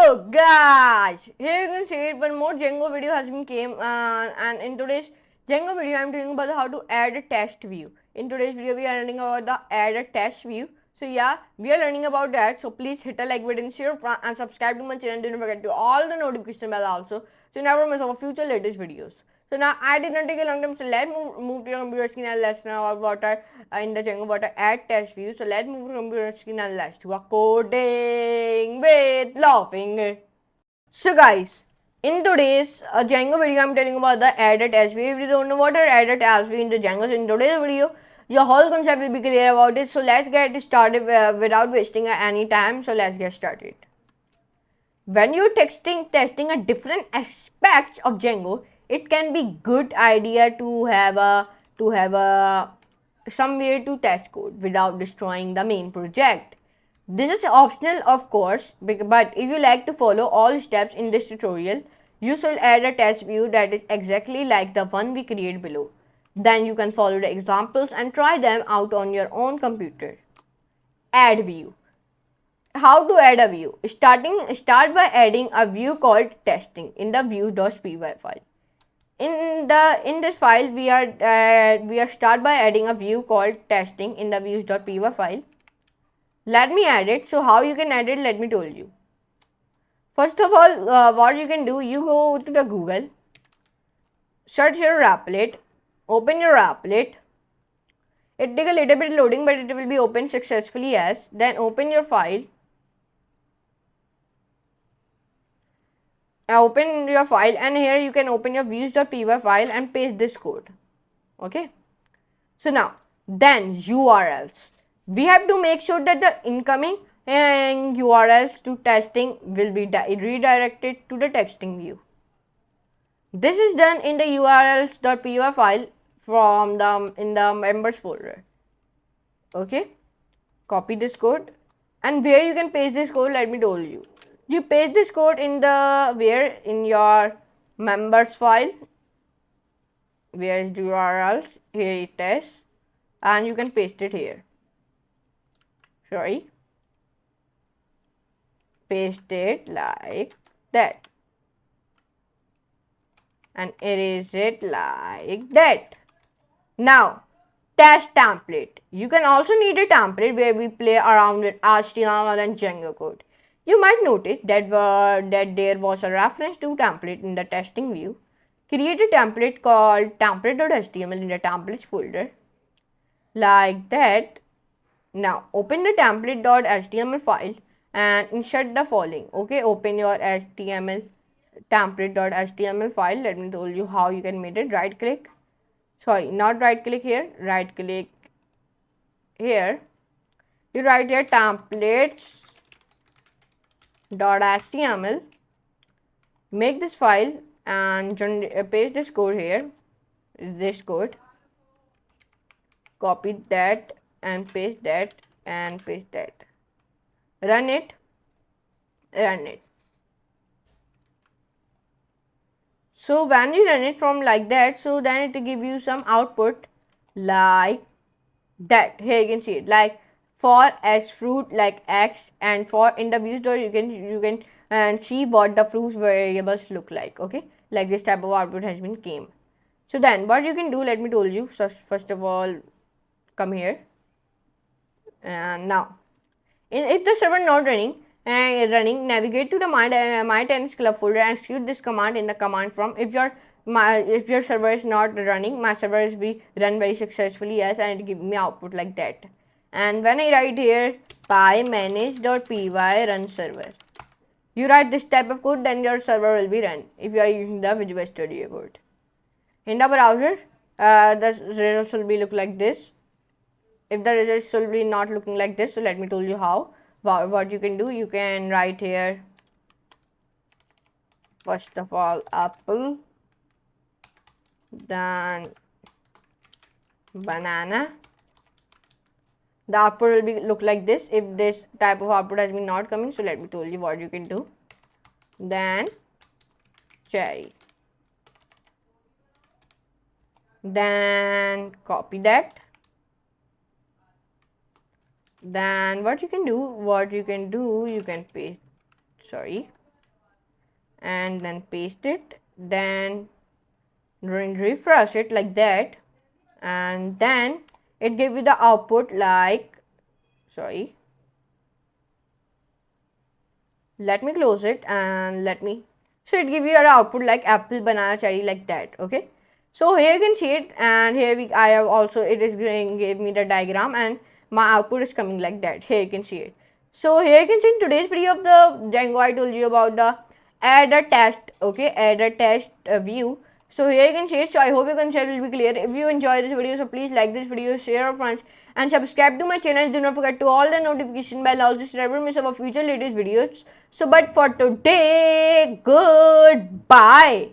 Hello guys, here you can see it. One more Django video has been came, and in today's Django video I am talking about how to add a test view. In today's video we are learning about the add a test view. So yeah, we are learning about that. So please hit a like button, share and subscribe to my channel. Don't forget to all the notification bell also, so you never miss our future latest videos. So now I did not take a long time, so let's move to your computer screen and let's know about what are in the Django what are add test view. So let's move to computer screen and let's do a coding with laughing. So guys, in today's Django video, I'm telling about the add a test view. If you don't know what are add a test view in the Django, so in today's video, your whole concept will be clear about it. So let's get started without wasting any time. So let's get started. When you're testing a different aspects of Django, it can be good idea to have a somewhere to test code without destroying the main project. This is optional of course, but if you like to follow all steps in this tutorial, you should add a test view that is exactly like the one we create below. Then you can follow the examples and try them out on your own computer. Add view. How to add a view? Start by adding a view called testing in the views.py file. In this file we are start by adding a view called testing in the views.py file. Let me add it. So how you can add it, let me tell you. First of all, what you can do, you go to the Google, search your applet, open your applet. It take a little bit loading, but it will be opened successfully. As then open your file. Open your file, and here you can open your views.py file and paste this code. Okay. So now then URLs. We have to make sure that the incoming URLs to testing will be redirected to the testing view. This is done in the urls.py file from in the members folder. Okay, copy this code, and where you can paste this code, let me tell you. You paste this code in in your members file. Where is the URLs? Here it is, and you can paste it here. Sorry, paste it like that and erase it like that. Now test template. You can also need a template where we play around with HTML and Django code. You might notice that there was a reference to template in the testing view. Create a template called template.html in the templates folder like that. Now open the template.html file and insert the following. Okay, open your HTML template.html file. Let me tell you how you can make it. Right click, sorry, not right click here, right click here. You write here templates.html, make this file and paste this code here, this code, copy that and paste that and paste that, run it. So when you run it from like that, so then it will give you some output like that. Here you can see it, like for as fruit like x, and for in the view store you can and see what the fruits variables look like. Okay, like this type of output has been came. So then what you can do, let me tell you. So first of all, come here, and now if the server not running, navigate to the my tennis club folder and execute this command in the command prompt. If your server is not running, my server is be run very successfully, yes, and it give me output like that. And when I write here py manage.py run server, you write this type of code, then your server will be run if you are using the Visual Studio Code. In the browser, the results will be look like this. If the results will be not looking like this, so let me tell you how. What you can do, you can write here first of all apple, then banana. The output will be look like this if this type of output has been not coming. So let me tell you what you can do. Then cherry, then copy that. Then what you can do, you can paste, sorry, and then paste it, then refresh it like that, and then it give you the output like, sorry, let me close it and so it give you an output like apple, banana, cherry, like that. Okay, so here you can see it, and here I have also, it is going give me the diagram, and my output is coming like that. Here you can see it. So here you can see in today's video of the Django, I told you about the add a test. Okay, add a test view. So here you can see it. So I hope your concept will be clear. If you enjoy this video, so please like this video, share with friends, and subscribe to my channel. Do not forget to all the notification bell also so never miss our future latest videos. So but for today, goodbye.